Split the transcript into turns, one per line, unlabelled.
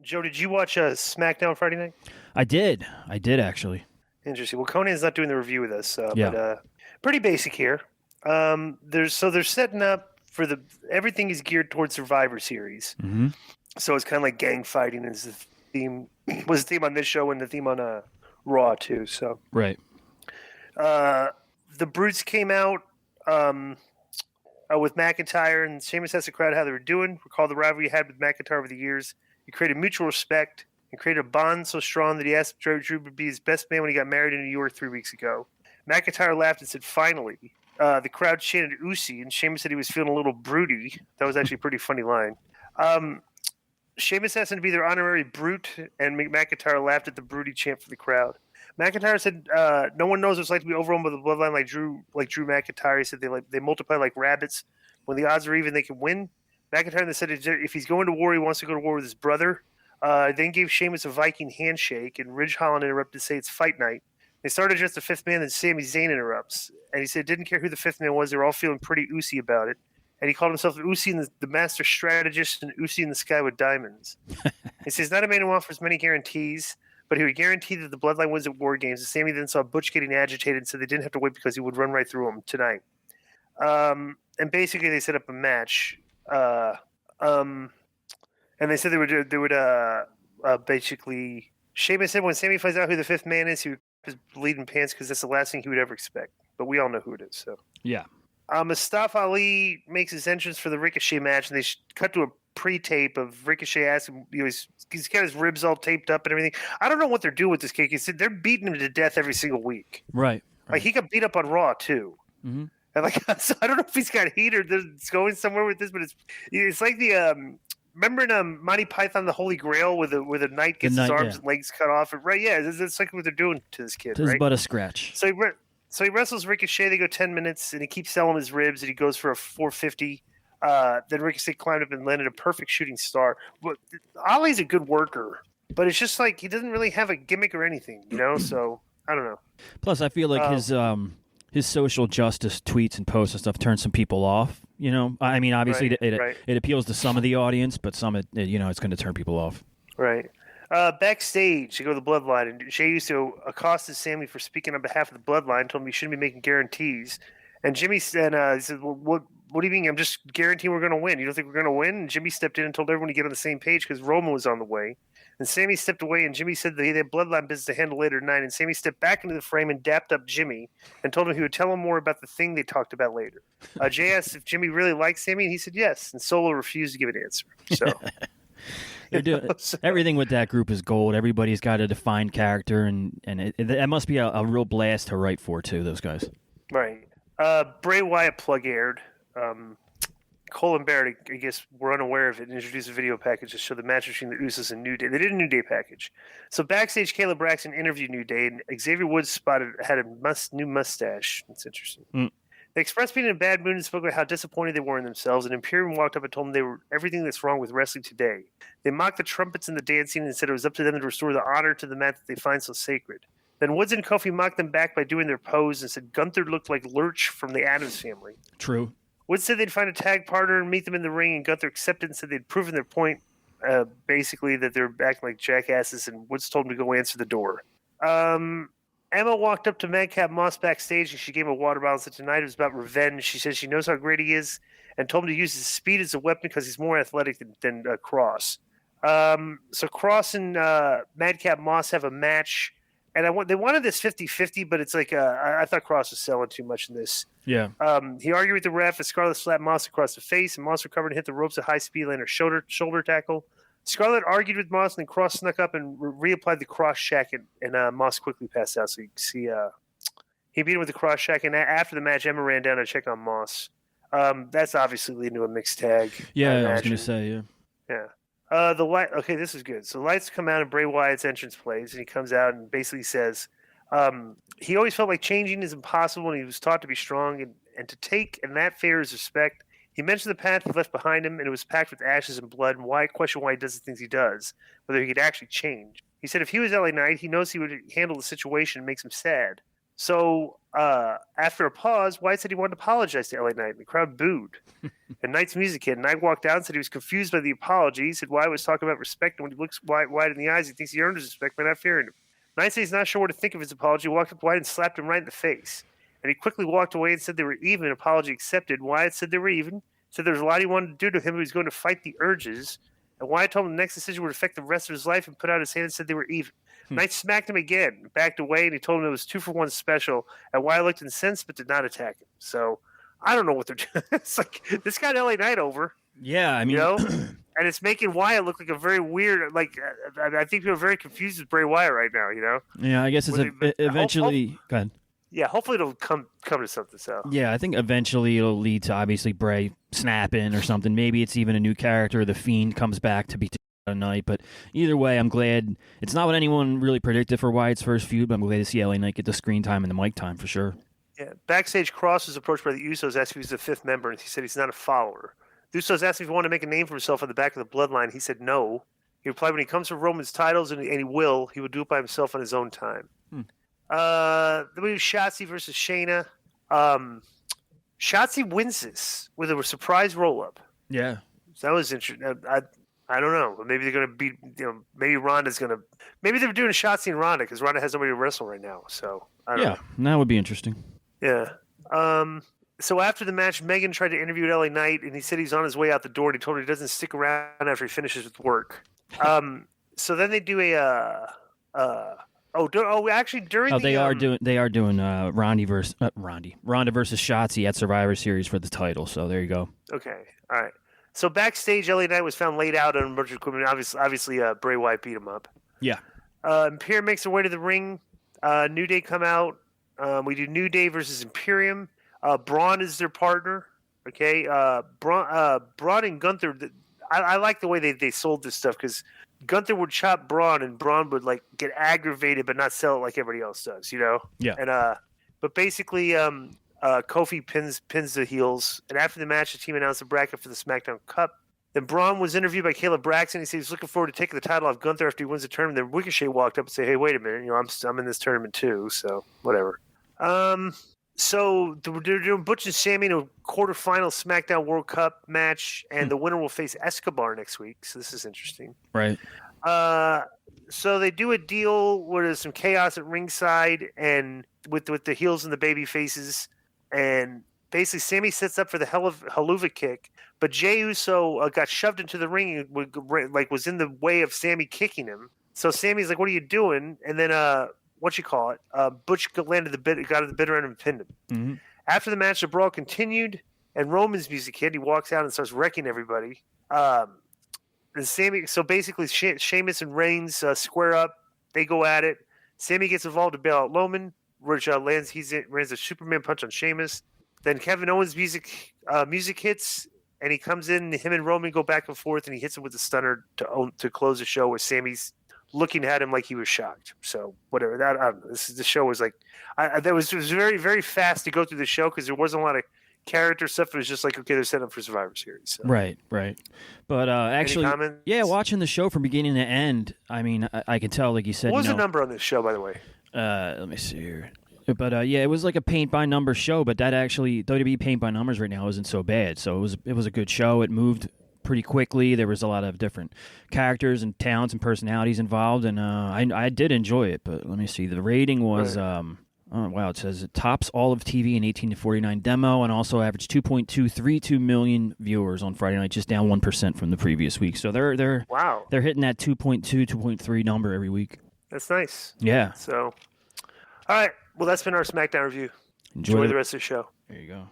Joe, did you watch Smackdown Friday night?
I did actually.
Interesting. Well, Conan's not doing the review with us,
Yeah.
but pretty basic here. They're setting up for everything is geared towards Survivor Series.
Mm-hmm.
So it's kind of like gang fighting is the theme. Was the theme on this show and the theme on Raw too. So
Right.
The Brutes came out with McIntyre, and Sheamus asked the crowd how they were doing. Recall the rivalry he had with McIntyre over the years. He created mutual respect and created a bond so strong that he asked Drew to be his best man when he got married in New York 3 weeks ago. McIntyre laughed and said, "Finally." The crowd chanted Usi, and Sheamus said he was feeling a little broody. That was actually a pretty funny line. Sheamus asked him to be their honorary brute, and McIntyre laughed at the broody chant for the crowd. McIntyre said, "No one knows what it's like to be overrun by the bloodline like Drew McIntyre." He said they multiply like rabbits. When the odds are even, they can win. McIntyre said if he's going to war, he wants to go to war with his brother. Then gave Sheamus a Viking handshake, and Ridge Holland interrupted to say it's fight night. They started just the fifth man, then Sami Zayn interrupts. And he said didn't care who the fifth man was. They were all feeling pretty Usi about it. And he called himself Usi and the master strategist and Usi in the sky with diamonds. He says not a man who offers many guarantees, but he would guarantee that the bloodline wins at War Games. And Sami then saw Butch getting agitated and said they didn't have to wait because he would run right through him tonight. And basically they set up a match. And they said they would basically Sheamus said when Sami finds out who the fifth man is, he would his bleeding pants because that's the last thing he would ever expect. But we all know who it is. So
Yeah.
Mustafa Ali makes his entrance for the Ricochet match, and they cut to a pre-tape of Ricochet asking, he's got his ribs all taped up and everything. I don't know what they're doing with this kid. He said they're beating him to death every single week.
Right.
Like he got beat up on Raw too.
Mm-hmm.
And so I don't know if he's got heat or it's going somewhere with this, but it's like the remember in Monty Python the Holy Grail where the knight gets his arms and legs cut off. Right? Yeah, it's like what they're doing to this kid.
This
right?
is but a scratch.
So he wrestles Ricochet. They go 10 minutes, and he keeps selling his ribs, and he goes for a 450. Then Ricochet climbed up and landed a perfect shooting star. But Ali's a good worker, but it's just like he doesn't really have a gimmick or anything, So I don't know.
Plus, I feel like his social justice tweets and posts and stuff turn some people off. I mean, obviously it appeals to some of the audience, but some it's going to turn people off.
Right. Backstage, they go to the Bloodline, and Jey Uso accosted Sami for speaking on behalf of the Bloodline, told him he shouldn't be making guarantees. And Jimmy said, he said, well, what do you mean? I'm just guaranteeing we're going to win. You don't think we're going to win? And Jimmy stepped in and told everyone to get on the same page because Roman was on the way. And Sami stepped away, and Jimmy said they had Bloodline business to handle later tonight. And Sami stepped back into the frame and dapped up Jimmy and told him he would tell him more about the thing they talked about later. Jey asked if Jimmy really liked Sami, and he said yes. And Solo refused to give an answer. So...
Everything with that group is gold. Everybody's got a defined character, and it must be a real blast to write for, too, those guys.
Right. Bray Wyatt plug aired. Cole and Barrett, I guess, were unaware of it and introduced a video package to show the match between the Usos and New Day. They did a New Day package. So backstage, Caleb Braxton interviewed New Day, and Xavier Woods had a new mustache. That's interesting.
Mm.
They expressed being in a bad mood and spoke about how disappointed they were in themselves, and Imperium walked up and told them they were everything that's wrong with wrestling today. They mocked the trumpets and the dancing and said it was up to them to restore the honor to the mat that they find so sacred. Then Woods and Kofi mocked them back by doing their pose and said Gunther looked like Lurch from the Addams Family.
True.
Woods said they'd find a tag partner and meet them in the ring, and Gunther accepted and said they'd proven their point, basically that they're acting like jackasses, and Woods told him to go answer the door. Emma walked up to Madcap Moss backstage, and she gave him a water bottle and said tonight it was about revenge. She says she knows how great he is and told him to use his speed as a weapon because he's more athletic than Cross. So Cross and Madcap Moss have a match, and they wanted this 50-50, but it's like I thought Cross was selling too much in this.
Yeah.
He argued with the ref as Scarlett slapped Moss across the face, and Moss recovered and hit the ropes at high speed, landing a shoulder tackle. Scarlett argued with Moss, and then Cross snuck up and reapplied the cross shack, and Moss quickly passed out. So you can see he beat him with the cross shack, and after the match, Emma ran down to check on Moss. That's obviously leading to a mixed tag.
Yeah, I was going to say, yeah.
Yeah. The light. Okay, this is good. So the lights come out, and Bray Wyatt's entrance plays, and he comes out and basically says he always felt like changing is impossible, and he was taught to be strong and to take, and that fair is respect. He mentioned the path he left behind him, and it was packed with ashes and blood, and questioned why he does the things he does, whether he could actually change. He said if he was LA Knight, he knows he would handle the situation and makes him sad. So After a pause, Wyatt said he wanted to apologize to LA Knight, and the crowd booed. And Knight's music hit. Knight walked out and said he was confused by the apology. He said Wyatt was talking about respect, and when he looks Wyatt in the eyes, he thinks he earned his respect by not fearing him. Knight said he's not sure what to think of his apology. He walked up to Wyatt and slapped him right in the face. And he quickly walked away and said they were even. Apology accepted. Wyatt said they were even. Said there was a lot he wanted to do to him. He was going to fight the urges. And Wyatt told him the next decision would affect the rest of his life and put out his hand and said they were even. Knight smacked him again, backed away, and he told him it was 2-for-1 special. And Wyatt looked incensed but did not attack him. So I don't know what they're doing. It's like this got LA Knight over.
Yeah, I mean,
and it's making Wyatt look like a very weird. Like I think people are very confused with Bray Wyatt right now.
Yeah, I guess it's eventually. Go ahead.
Yeah, hopefully it'll come to something. So
yeah, I think eventually it'll lead to obviously Bray snapping or something. Maybe it's even a new character. The Fiend comes back to be a Knight, but either way, I'm glad it's not what anyone really predicted for Wyatt's first feud. But I'm glad to see LA Knight get the screen time and the mic time for sure.
Yeah, backstage, Cross was approached by the Usos, asking if he's the fifth member, and he said he's not a follower. The Usos asked if he wanted to make a name for himself on the back of the bloodline. He said no. He replied, when he comes for Roman's titles, and he will do it by himself on his own time. Then we do Shotzi versus Shayna. Shotzi wins this with a surprise roll-up.
Yeah.
So that was interesting. I don't know. Maybe they're going to beat, maybe Ronda's going to, maybe they're doing a Shotzi and Ronda because Ronda has nobody to wrestle right now. So, I don't know.
That would be interesting.
Yeah. So after the match, Megan tried to interview LA Knight, and he said he's on his way out the door, and he told her he doesn't stick around after he finishes with work. So then they do a
they are doing Ronda versus Shotzi at Survivor Series for the title. So there you go.
Okay, all right. So backstage, LA Knight was found laid out on emergency equipment. Obviously, Bray Wyatt beat him up.
Yeah.
Imperium makes their way to the ring. New Day come out. We do New Day versus Imperium. Braun is their partner. Okay. Braun and Gunther. I like the way they sold this stuff because Gunther would chop Braun and Braun would like get aggravated but not sell it like everybody else does, Yeah. And but basically, Kofi pins the heels, and after the match, the team announced the bracket for the SmackDown Cup. Then Braun was interviewed by Caleb Braxton. He said he's looking forward to taking the title off Gunther after he wins the tournament. Then Ricochet walked up and said, "Hey, wait a minute, I'm in this tournament too, so whatever." So they're doing Butch and Sammy in a quarterfinal SmackDown World Cup match, and the winner will face Escobar next week. So this is interesting,
right?
So they do a deal where there's some chaos at ringside, and with the heels and the baby faces, and basically Sammy sets up for the Helluva kick, but Jey Uso got shoved into the ring and was in the way of Sammy kicking him. So Sammy's like, "What are you doing?" And then Butch got at the bitter end and pinned him.
Mm-hmm.
After the match, the brawl continued, and Roman's music hit. He walks out and starts wrecking everybody. And Sammy, so basically, Sheamus and Reigns square up. They go at it. Sammy gets involved to bail out Roman, which lands a Superman punch on Sheamus. Then Kevin Owens' music hits, and he comes in. Him and Roman go back and forth, and he hits him with a stunner to close the show. Where Sammy's looking at him like he was shocked. So whatever. I don't know. The show was like, it was very, very fast to go through the show because there wasn't a lot of character stuff. It was just like, okay, they're setting up for Survivor Series. So.
Right. But actually, watching the show from beginning to end, I mean, I could tell, like you said.
What was the number on this show, by the way?
Let me see here. But it was like a paint by numbers show. But that actually, WWE paint by numbers right now isn't so bad. So it was a good show. It moved pretty quickly. There was a lot of different characters and talents and personalities involved, and I did enjoy it. But let me see. The rating was it says it tops all of TV in 18 to 49 demo, and also averaged 2.232 million viewers on Friday night, just down 1% from the previous week. So they're hitting that 2.3 number every week.
That's nice.
Yeah.
So, all right. Well, that's been our SmackDown review. Enjoy the rest of the show.
There you go.